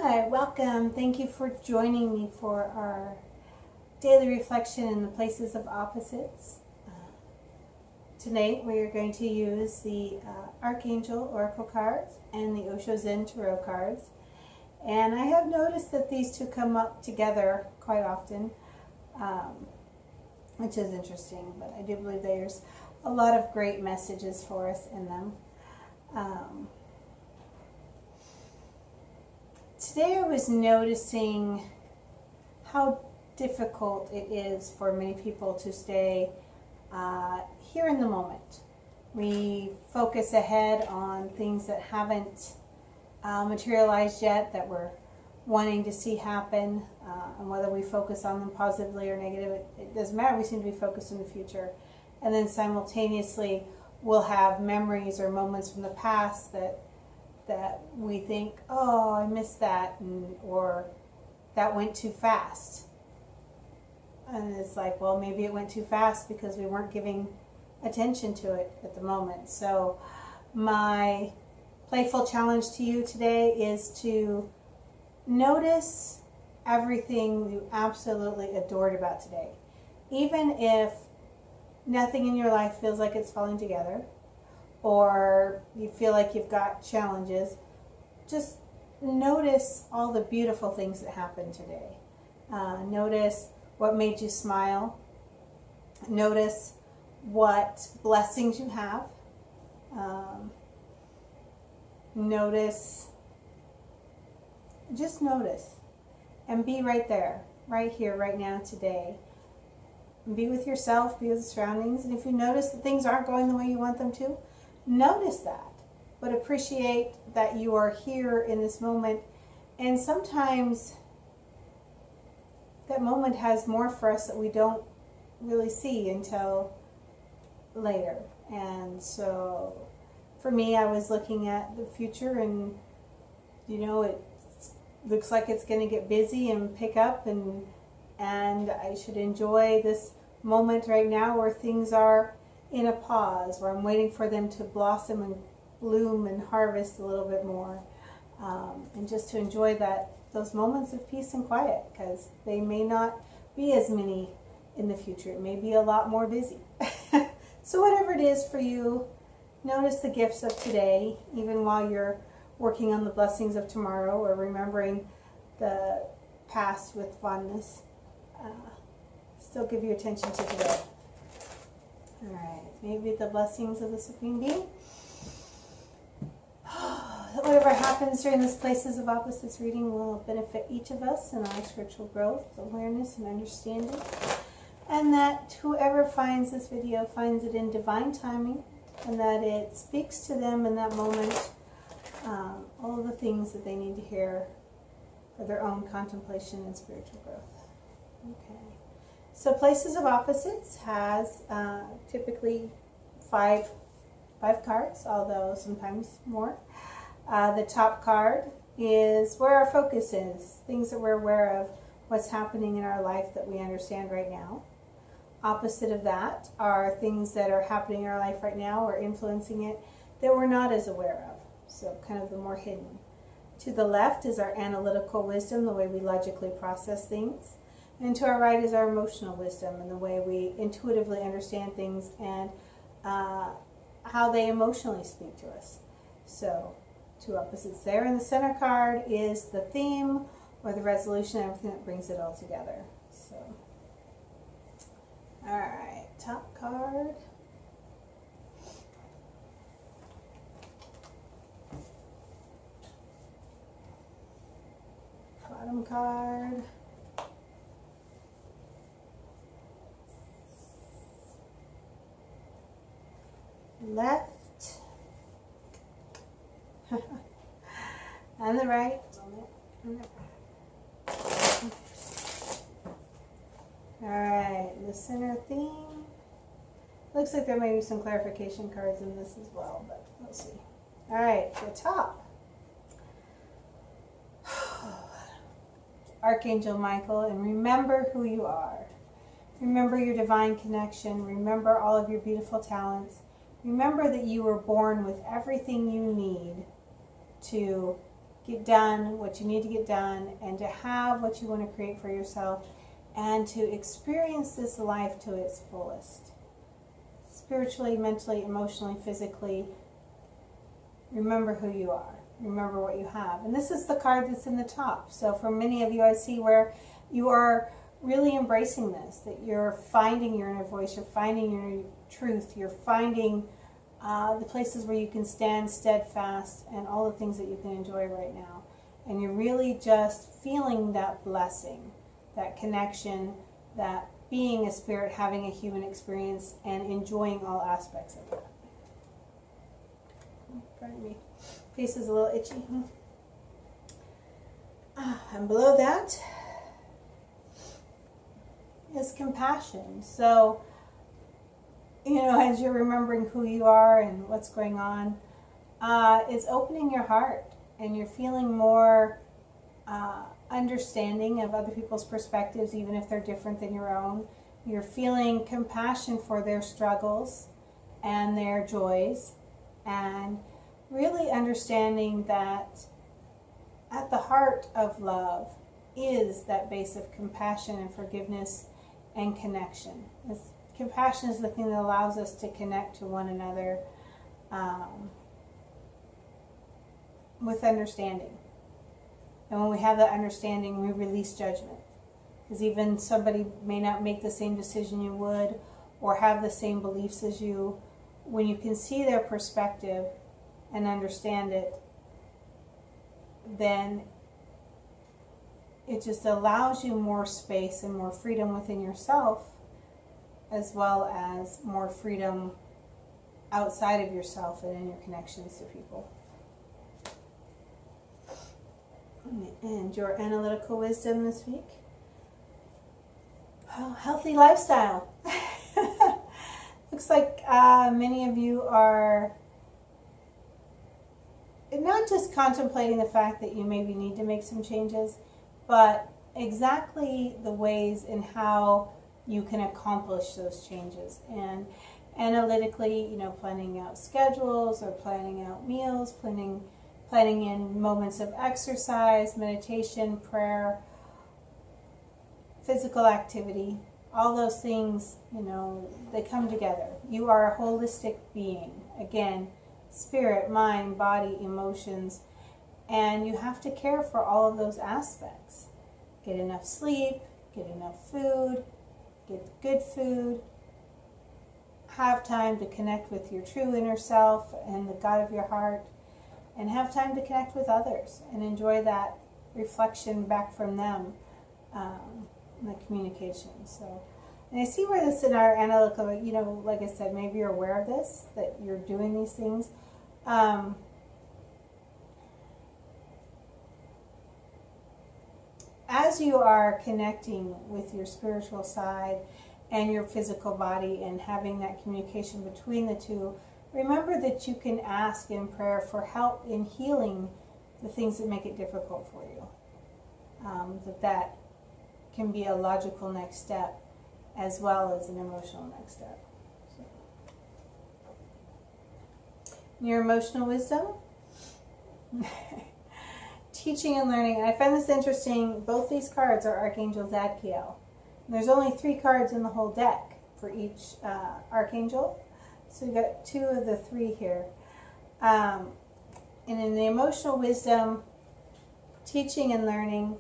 Hi, welcome. Thank you for joining me for our daily reflection in the places of opposites. Tonight we are going to use the Archangel Oracle cards and the Osho Zen Tarot cards. And I have noticed that these two come up together quite often, which is interesting, but I do believe there's a lot of great messages for us in them. Today I was noticing how difficult it is for many people to stay here in the moment. We focus ahead on things that haven't materialized yet, that we're wanting to see happen, and whether we focus on them positively or negative, it doesn't matter. We seem to be focused in the future. And then simultaneously we'll have memories or moments from the past that we think, oh, I missed that, or that went too fast. And it's like, well, maybe it went too fast because we weren't giving attention to it at the moment. So my playful challenge to you today is to notice everything you absolutely adored about today. Even if nothing in your life feels like it's falling together, or you feel like you've got challenges, just notice all the beautiful things that happened today. Notice what made you smile. Notice what blessings you have. Just notice. And be right there, right here, right now, today. Be with yourself, be with the surroundings. And if you notice that things aren't going the way you want them to, notice that, but appreciate that you are here in this moment. And sometimes that moment has more for us that we don't really see until later. And so for me, I was looking at the future, and it looks like it's going to get busy and pick up, and I should enjoy this moment right now where things are in a pause, where I'm waiting for them to blossom and bloom and harvest a little bit more, and just to enjoy those moments of peace and quiet, because they may not be as many in the future. It may be a lot more busy. So whatever it is for you, notice the gifts of today, even while you're working on the blessings of tomorrow, or remembering the past with fondness. Still give your attention to today. All right, maybe the blessings of the Supreme Being. That whatever happens during this Places of Opposites reading will benefit each of us in our spiritual growth, awareness, and understanding. And that whoever finds this video finds it in divine timing, and that it speaks to them in that moment all the things that they need to hear for their own contemplation and spiritual growth. Okay. So Places of Opposites has typically five cards, although sometimes more. The top card is where our focus is, things that we're aware of, what's happening in our life that we understand right now. Opposite of that are things that are happening in our life right now or influencing it that we're not as aware of, so kind of the more hidden. To the left is our analytical wisdom, the way we logically process things. And to our right is our emotional wisdom, and the way we intuitively understand things and how they emotionally speak to us. So, two opposites there. And the center card is the theme or the resolution, everything that brings it all together. So, all right, top card. Bottom card. Left and the right. Alright, the center theme. Looks like there may be some clarification cards in this as well, but we'll see. Alright, the top. Archangel Michael, and remember who you are. Remember your divine connection. Remember all of your beautiful talents. Remember that you were born with everything you need to get done what you need to get done, and to have what you want to create for yourself, and to experience this life to its fullest. Spiritually, mentally, emotionally, physically. Remember who you are. Remember what you have. And this is the card that's in the top. So for many of you, I see where you are really embracing this, that you're finding your inner voice, you're finding your truth, you're finding the places where you can stand steadfast and all the things that you can enjoy right now. And you're really just feeling that blessing, that connection, that being a spirit, having a human experience, and enjoying all aspects of it. Pardon me. Face is a little itchy. And below that is compassion. So, as you're remembering who you are and what's going on, it's opening your heart, and you're feeling more understanding of other people's perspectives, even if they're different than your own. You're feeling compassion for their struggles and their joys, and really understanding that at the heart of love is that base of compassion and forgiveness and connection. Compassion is the thing that allows us to connect to one another with understanding. And when we have that understanding, we release judgment. Because even somebody may not make the same decision you would, or have the same beliefs as you. When you can see their perspective and understand it, then it just allows you more space and more freedom within yourself, as well as more freedom outside of yourself and in your connections to people. And your analytical wisdom this week? Oh, healthy lifestyle. Looks like many of you are not just contemplating the fact that you maybe need to make some changes, but exactly the ways in how you can accomplish those changes. And analytically, planning out schedules, or planning out meals, planning in moments of exercise, meditation, prayer, physical activity. All those things, they come together. You are a holistic being. Again, spirit, mind, body, emotions. And you have to care for all of those aspects. Get enough sleep, get enough food, get good food. Have time to connect with your true inner self and the God of your heart. And have time to connect with others and enjoy that reflection back from them, the communication. So, and I see where this in our analytical, like I said, maybe you're aware of this, that you're doing these things. As you are connecting with your spiritual side and your physical body and having that communication between the two, remember that you can ask in prayer for help in healing the things that make it difficult for you. That can be a logical next step, as well as an emotional next step. Your emotional wisdom? Teaching and learning. And I find this interesting. Both these cards are Archangel Zadkiel. And there's only 3 cards in the whole deck for each Archangel. So we've got 2 of the 3 here. And in the emotional wisdom, teaching and learning,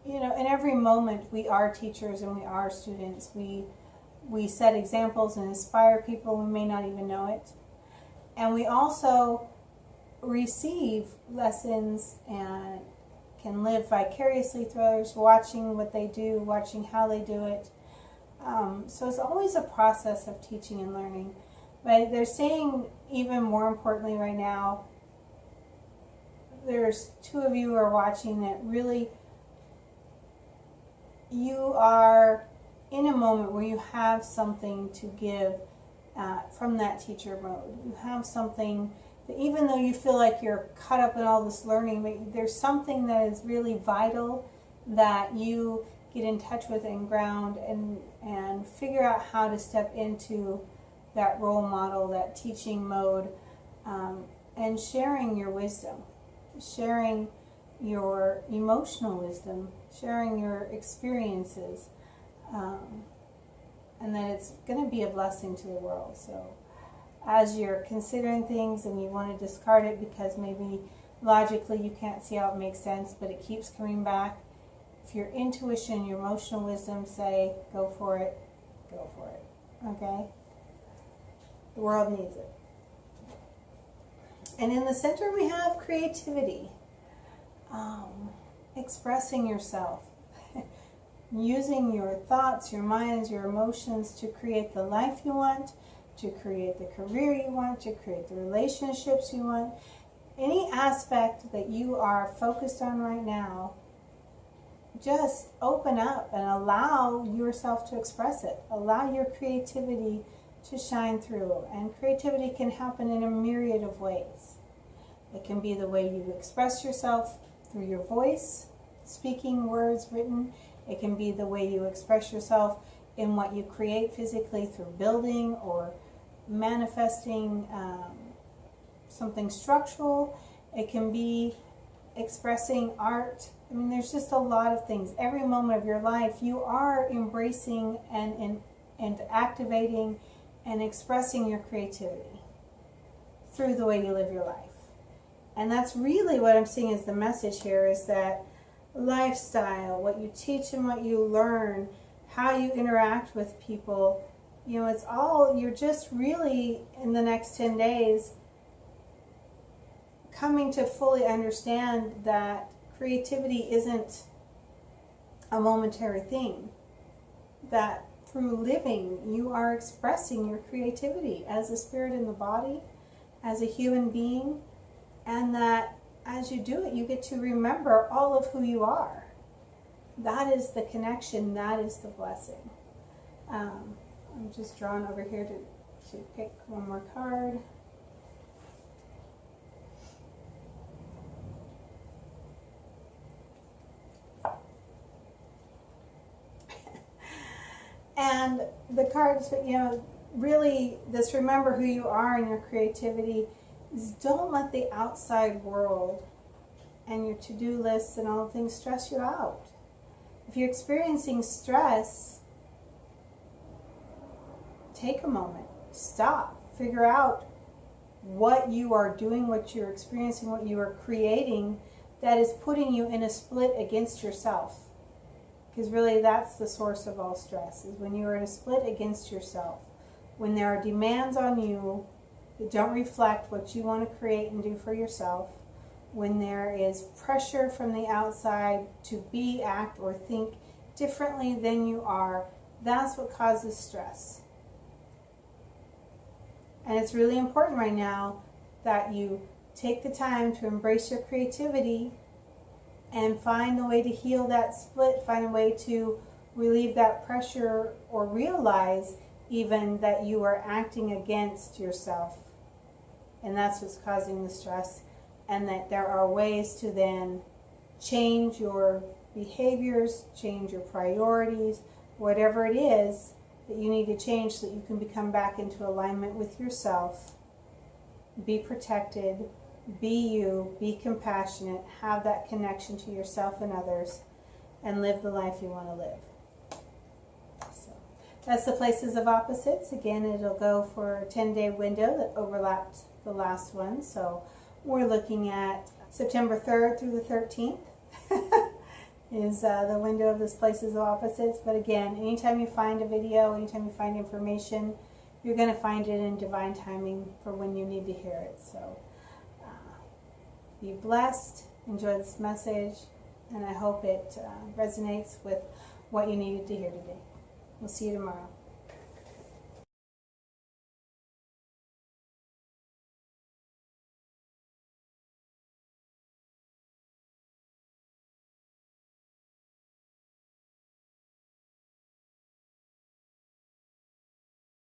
in every moment we are teachers and we are students. We set examples and inspire people. We may not even know it. And we also receive lessons and can live vicariously through others, watching what they do, watching how they do it. So it's always a process of teaching and learning. But they're saying, even more importantly right now, there's 2 of you who are watching that really, you are in a moment where you have something to give from that teacher mode. You have something that, even though you feel like you're caught up in all this learning, there's something that is really vital that you get in touch with and ground and figure out how to step into that role model, that teaching mode, and sharing your wisdom, sharing your emotional wisdom, sharing your experiences, and that it's going to be a blessing to the world. So as you're considering things and you want to discard it because maybe logically you can't see how it makes sense, but it keeps coming back, if your intuition, your emotional wisdom say, go for it, go for it. Okay? The world needs it. And in the center we have creativity. Expressing yourself. Using your thoughts, your minds, your emotions to create the life you want, to create the career you want, to create the relationships you want. Any aspect that you are focused on right now, just open up and allow yourself to express it. Allow your creativity to shine through. And creativity can happen in a myriad of ways. It can be the way you express yourself through your voice, speaking words, written. It can be the way you express yourself in what you create physically through building or manifesting something structural. It can be expressing art. I mean, there's just a lot of things. Every moment of your life, you are embracing and activating and expressing your creativity through the way you live your life. And that's really what I'm seeing as the message here, is that lifestyle, what you teach and what you learn, how you interact with people, you know, it's all, you're just really in the next 10 days coming to fully understand that creativity isn't a momentary thing. That through living, you are expressing your creativity as a spirit in the body, as a human being, and that as you do it, you get to remember all of who you are. That is the connection. That is the blessing. I'm just drawn over here to pick one more card. And the cards, you know, really this remember who you are and your creativity is, don't let the outside world and your to-do lists and all the things stress you out. If you're experiencing stress, take a moment, stop, figure out what you are doing, what you're experiencing, what you are creating that is putting you in a split against yourself. Because really that's the source of all stress, is when you are in a split against yourself. When there are demands on you that don't reflect what you want to create and do for yourself. When there is pressure from the outside to be, act, or think differently than you are, that's what causes stress. And it's really important right now that you take the time to embrace your creativity and find a way to heal that split, find a way to relieve that pressure, or realize even that you are acting against yourself. And that's what's causing the stress. And that there are ways to then change your behaviors, change your priorities, whatever it is that you need to change so that you can become back into alignment with yourself. Be protected. Be you, be compassionate, have that connection to yourself and others, and live the life you want to live. So that's the places of opposites. Again, it'll go for a 10-day window that overlapped the last one. So we're looking at September 3rd through the 13th is the window of this places of opposites. But again, anytime you find a video, anytime you find information, you're going to find it in divine timing for when you need to hear it. So be blessed, enjoy this message, and I hope it resonates with what you needed to hear today. We'll see you tomorrow.